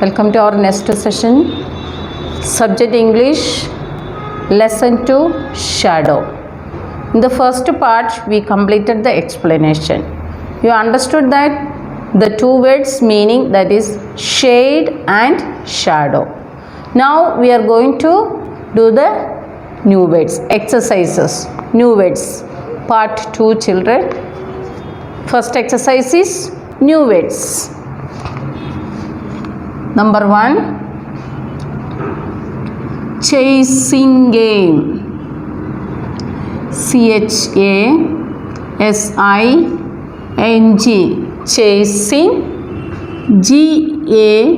Welcome to our next session. Subject English, Lesson 2, Shadow. In the first part, we completed the explanation. You understood that the two words meaning, that is shade and shadow. Now we are going to do the new words, exercises, new words. Part 2, children. First exercise is new words. Number 1, chasing game. CHASING, chasing. GAME,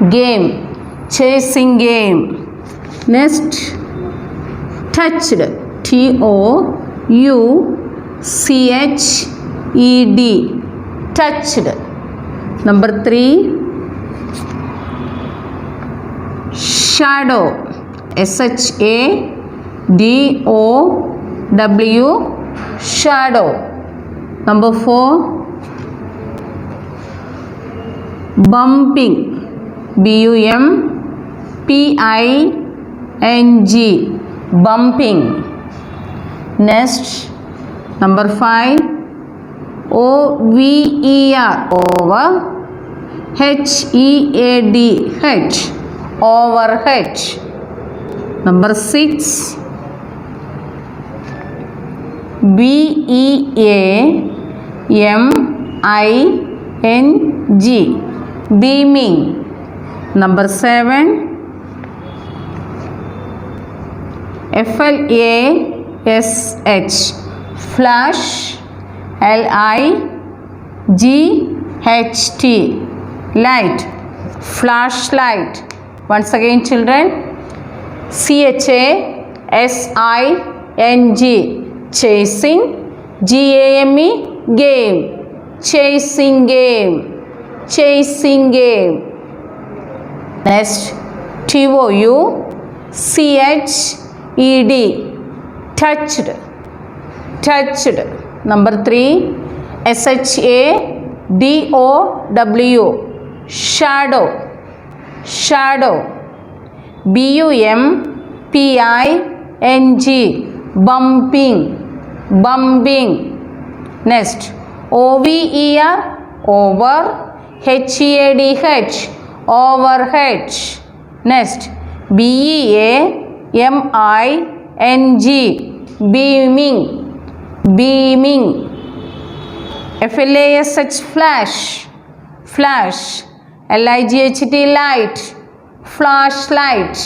game, chasing game. Next, touched. TOUCHED, touched. Number 3, shadow. SHADOW, shadow. Number 4, bumping. BUMPING, bumping. Next, number 5, OVER, over. HEAD, overhead. Number 6, BEAMING, beaming. Number 7, FLASH, flash. LIGHT, light, flashlight. Once again, children, CHASING, chasing. GAME, game, chasing game, chasing game. Next, TOUCHED, touched, touched. Number 3, SHADOW, shadow, shadow. BUMPING, bumping, bumping. Next, OVER, over. HEAD, overhead. Next, BEAMING, beaming, beaming. FLASH, flash, flash. LIGHT, light, flashlight,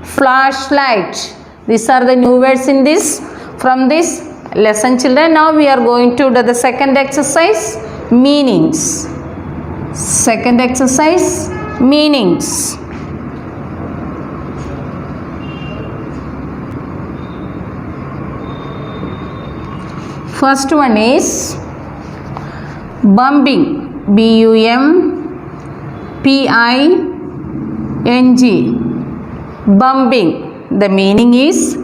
flashlight. These are the new words in this, from this lesson, children. Now we are going to do the second exercise, meanings. Second exercise, meanings. First one is bumping. BUMPING, bumping. The meaning is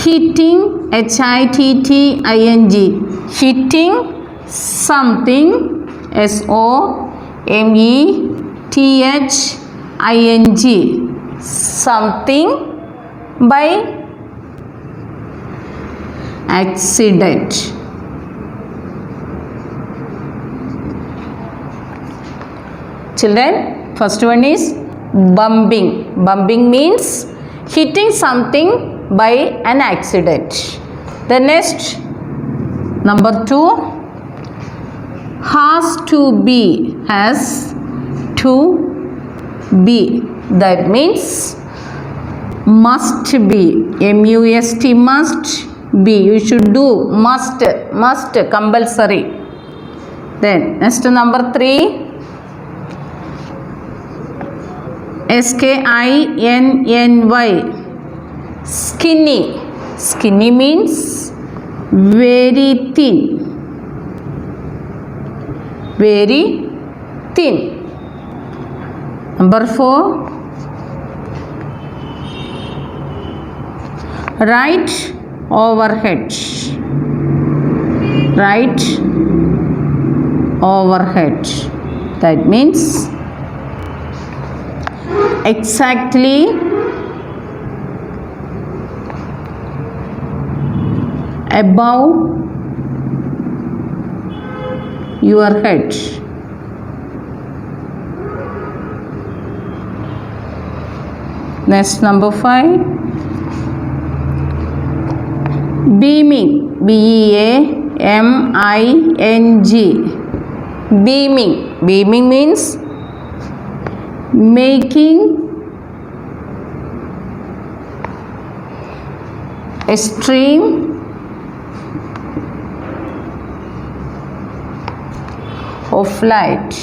hitting. HITTING, hitting something. SOMETHING, something by accident. Children, first one is bumping. Bumping means hitting something by an accident. The next, number 2, has to be. Has to be. That means must be. MUST, must be. You should do. Must, must, compulsory. Then next, number 3, SKINNY, skinny. Skinny means very thin, very thin. Number 4, right overhead, right overhead. That means exactly above your head. Next, number 5. Beaming. B-E-A-M-I-N-G. Beaming. Beaming means making a stream of light.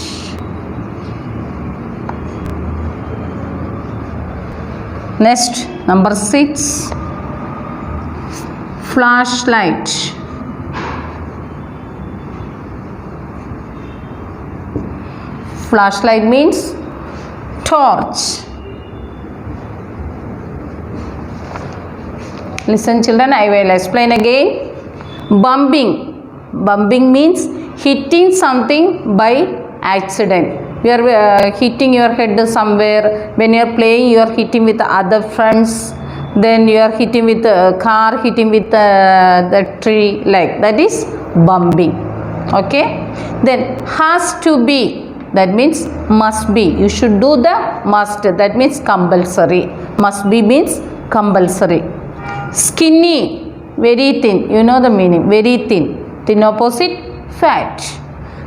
Next, number 6. Flashlight. Flashlight means torch. Listen children, I will explain again. Bumping. Bumping means hitting something by accident. You are hitting your head somewhere. When you are playing, you are hitting with other friends. Then you are hitting with a car, hitting with the tree, like that is bumping. Okay. Then has to be. That means must be. You should do the must. That means compulsory. Must be means compulsory. Skinny, very thin. You know the meaning. Very thin. Thin opposite fat.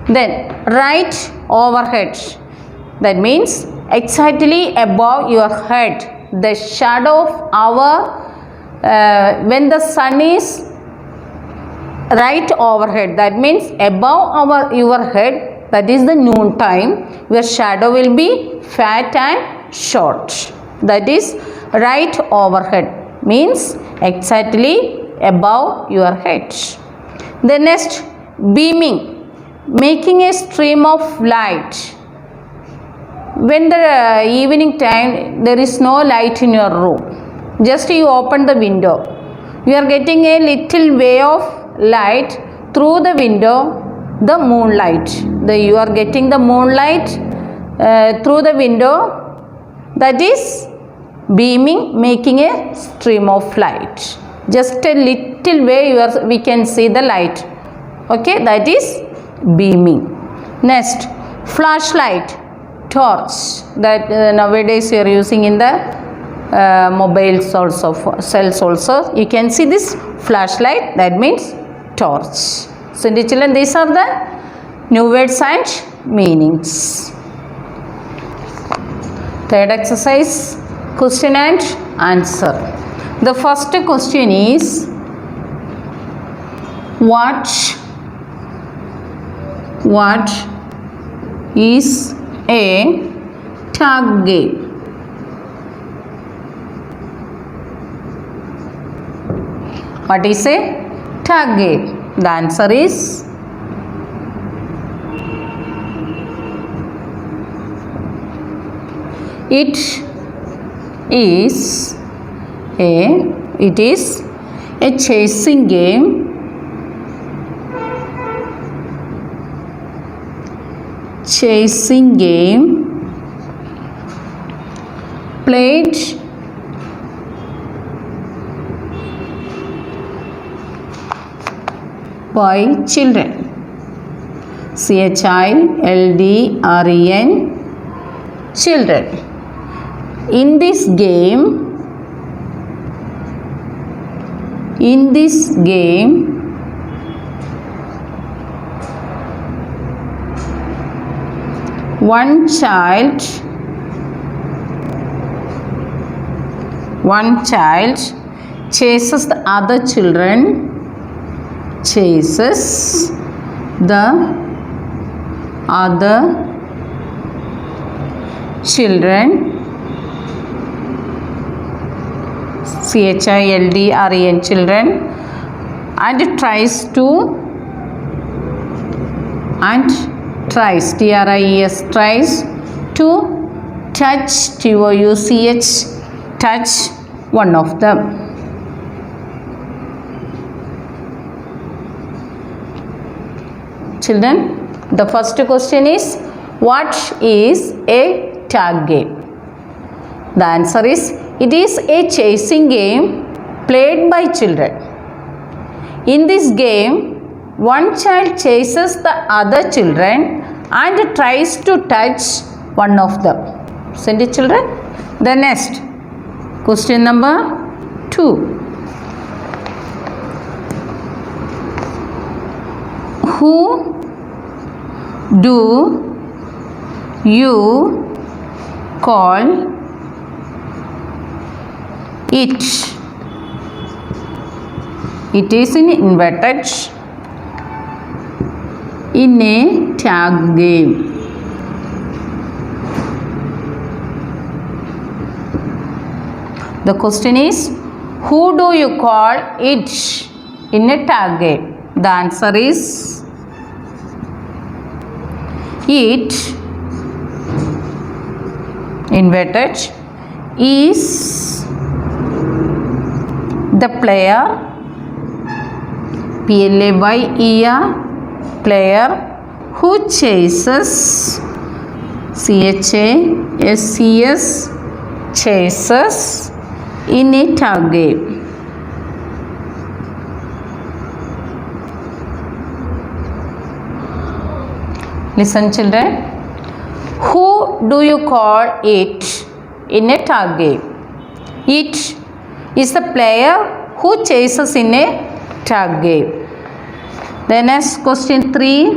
Then right overhead. That means exactly above your head. The shadow of our when the sun is right overhead. That means above your head. That is the noon time. Your shadow will be fat and short. That is right overhead. Means exactly above your head. The next, beaming. Making a stream of light. When the evening time, there is no light in your room. Just you open the window. You are getting a little way of light through the window. The moonlight. You are getting the moonlight through the window. That is beaming, making a stream of light. Just a little way we can see the light. Okay, that is beaming. Next, flashlight, torch. That nowadays you are using in the mobiles also, cells also. You can see this flashlight. That means torch. So, dear children, these are the new words and meanings. Third exercise, question and answer. The first question is, what is a tag game? What is a tag game? The answer is it is a chasing game played by children. CHILDREN, children. In this game, one child chases the other children, CHILDREN, children, and tries TRIES to touch, TOUCH, touch one of them. Children, the first question is, What is a tag game? The answer is, it is a chasing game played by children. In this game, one child chases the other children and tries to touch one of them. Isn't it, children? The next, question number 2. Who do you call it? It is in inverted in a tag game. The question is, who do you call it in a tag game? The answer is, it inverted is the player, player, player who chases, chases, chases in a tag game. Listen, children. Who do you call it in a tag game? It is the player who chases in a tag game. The next, question 3.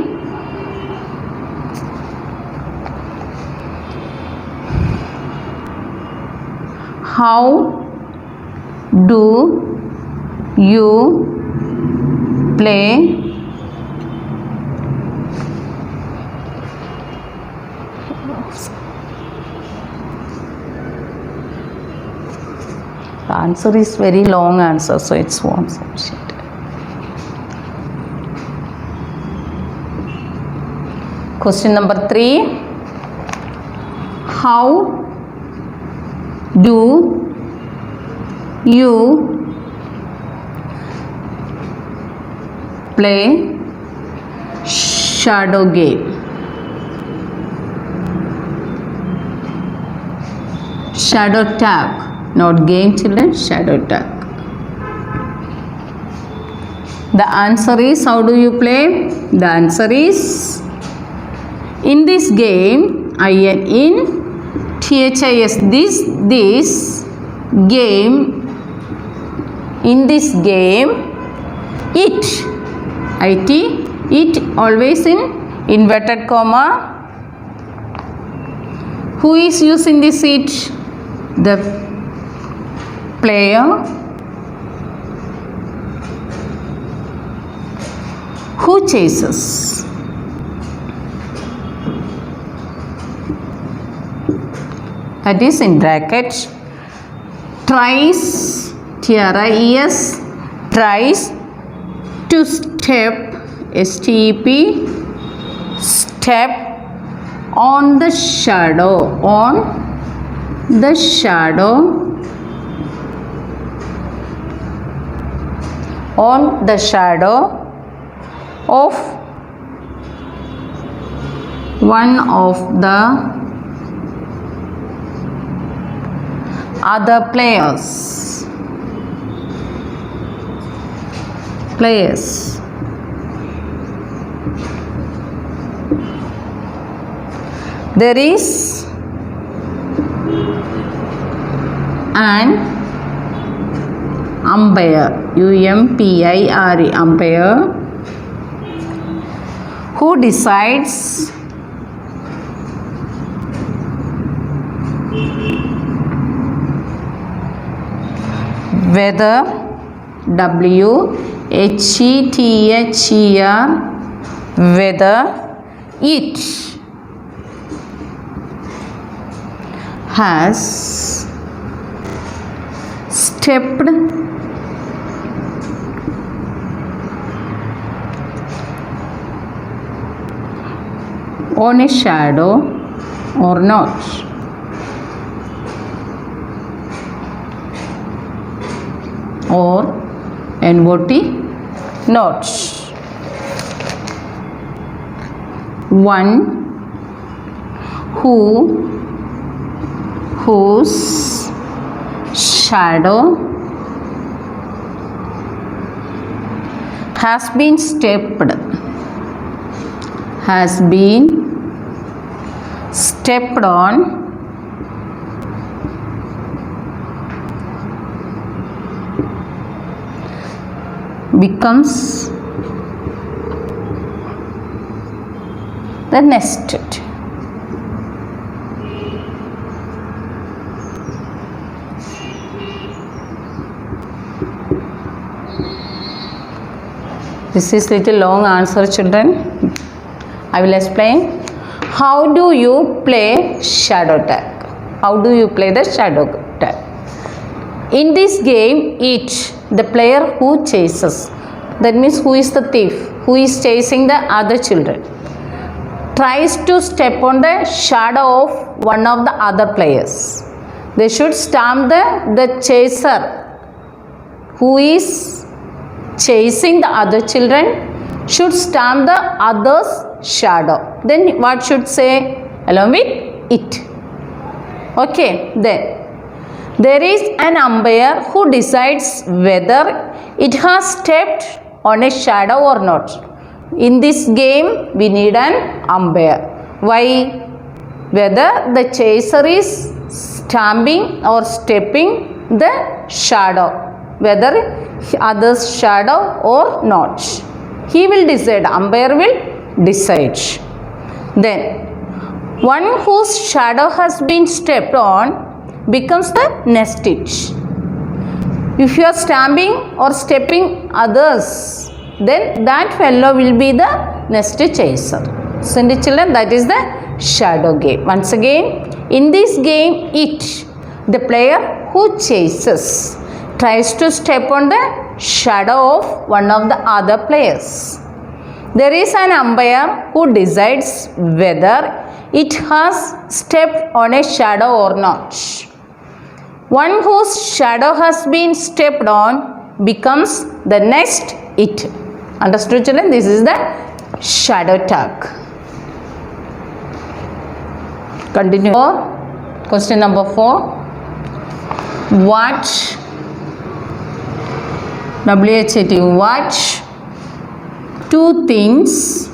How do you play the answer is very long answer, so it's one sufficient. Question number 3. How do you play shadow game? Shadow tag, not game, children, shadow tag. The answer is, how do you play? The answer is, in this game, in THIS, this game, in this game, it always in inverted comma. Who is using this it? The player who chases. That is in bracket, tries, TRIES, tries to step, STEP, step on the shadow, of one of the other players. There is an umpire, UMPIRE, umpire, who decides whether WHETHER, whether it has stepped on a shadow or not. Or NOT, not. 1, whose shadow has been stepped on becomes the nested. This is little long answer, children. I will explain. How do you play shadow tag? How do you play the shadow tag? In this game, each the player who chases, that means who is the thief, who is chasing the other children, tries to step on the shadow of one of the other players. They should stamp the chaser who is chasing the other children should stamp the other's shadow. Then what should say along with it? Okay, then there is an umpire who decides whether it has stepped on a shadow or not. In this game, we need an umpire. Why? Whether the chaser is stamping or stepping the shadow, whether other's shadow or not. He will decide, umpire will decide. Then, one whose shadow has been stepped on becomes the nested. If you are stamping or stepping others, then that fellow will be the nested chaser. So, children, that is the shadow game. Once again, in this game, the player who chases, tries to step on the shadow of one of the other players. There is an umpire who decides whether it has stepped on a shadow or not. One whose shadow has been stepped on becomes the next it. Understood, children? This is the shadow tag. Continue. Question number 4. What two things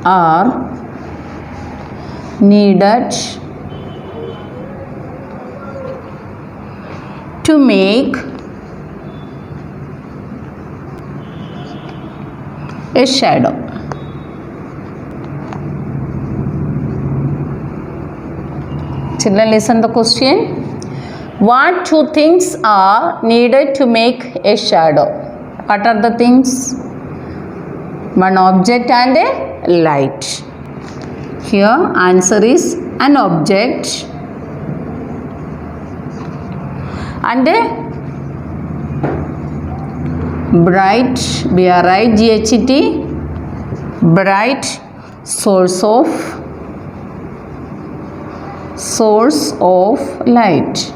are needed to make a shadow? Children, listen the question. What two things are needed to make a shadow? What are the things? One object and a light. Here answer is an object and a bright, B-R-I-G-H-T, bright source of light.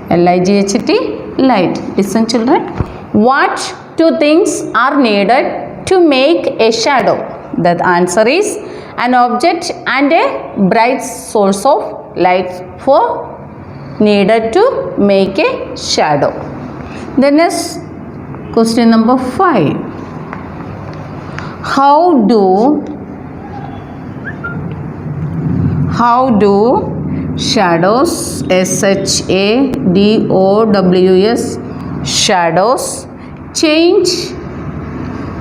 L-I-G-H-T, light. Listen, children. What two things are needed to make a shadow? The answer is an object and a bright source of light for needed to make a shadow. Then is question number 5. How do shadows, SHADOWS, shadows change,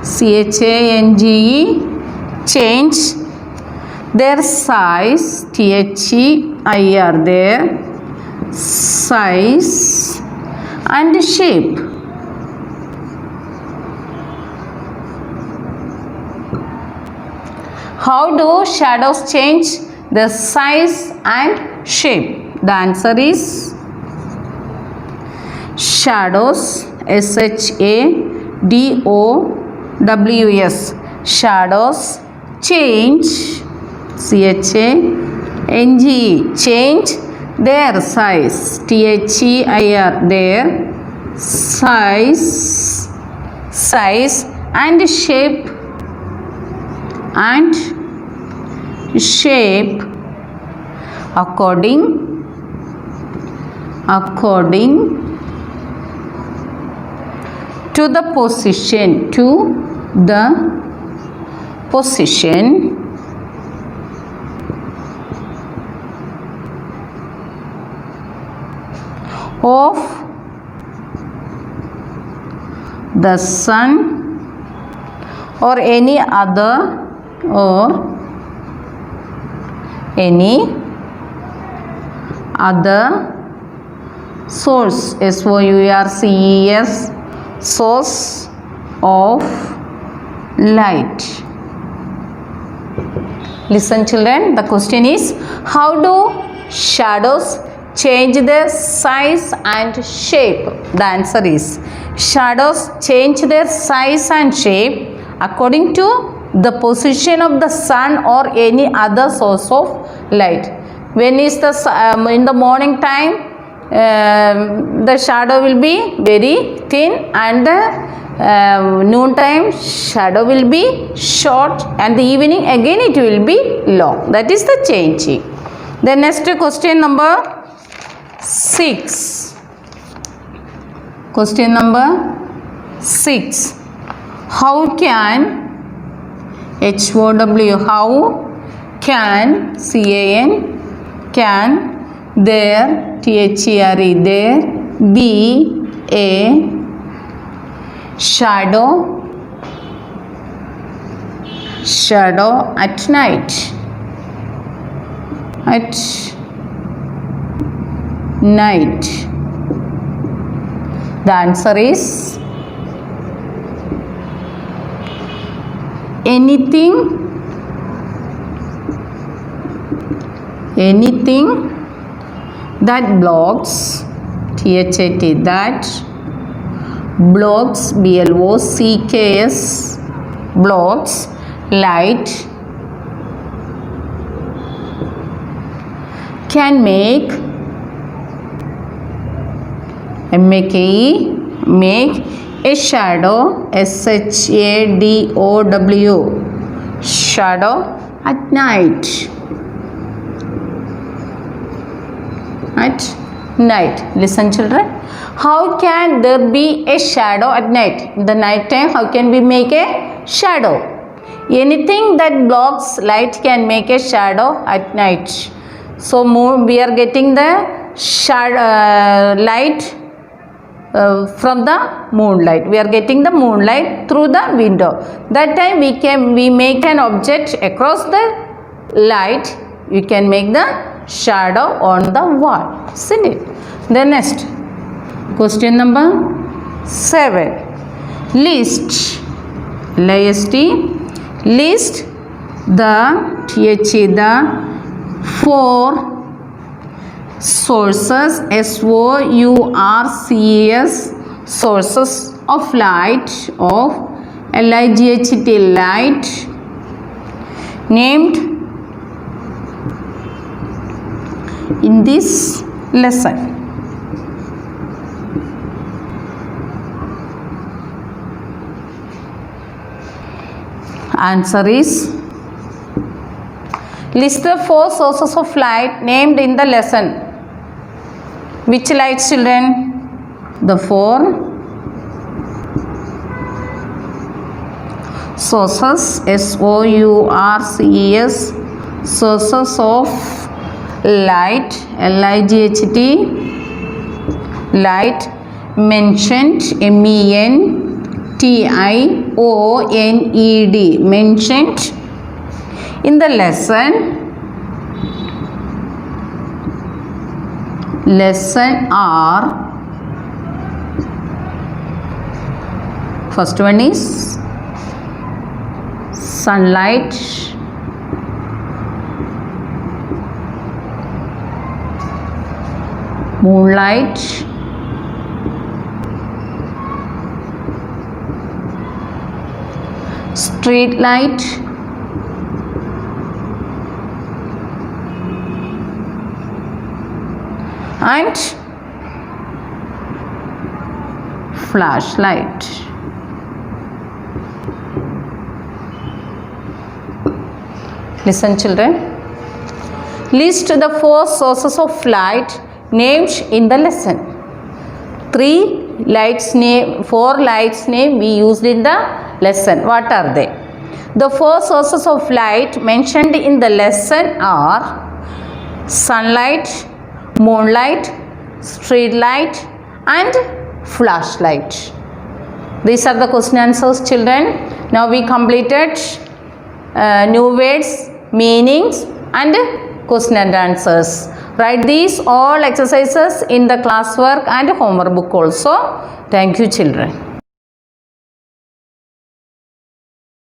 CHANGE, change their size, THEIR, their size and shape? How do shadows change the size and shape? The answer is shadows, SHADOWS, shadows change, CHANGE, change their size, THEIR, their size and shape according to the position of the sun or any other source, source source of light. Listen children, the question is, how do shadows change their size and shape? The answer is, shadows change their size and shape according to the position of the sun or any other source of light. When is the in the morning time, the shadow will be very thin, and the noon time shadow will be short, and the evening again it will be long. That is the changing. The next question number 6. Question number 6. How can how can there there be a shadow at night? The answer is, anything that blocks that blocks blocks light can make a shadow, shadow at night. Listen children, how can there be a shadow at night? In the night time, how can we make a shadow? Anything that blocks light can make a shadow at night. So we are getting the light from the moonlight. We are getting the moonlight through the window. That time we make an object across the light. You can make the shadow on the wall, isn't it? The next question number 7. List the 4 sources, sources of light, light named in this lesson. Answer is, list the 4 sources of light named in the lesson. Which lights, children? The 4 sources, sources of light, light mentioned, mentioned in the lesson are, first one is sunlight, moonlight, street light, and flashlight. Listen children. List the 4 sources of light named in the lesson. 4 lights name we used in the lesson. What are they? The 4 sources of light mentioned in the lesson are sunlight, moonlight, street light and flashlight. These are the question answers children. Now we completed new words, meanings and question and answers. Write these all exercises in the classwork and homework book also. Thank you children.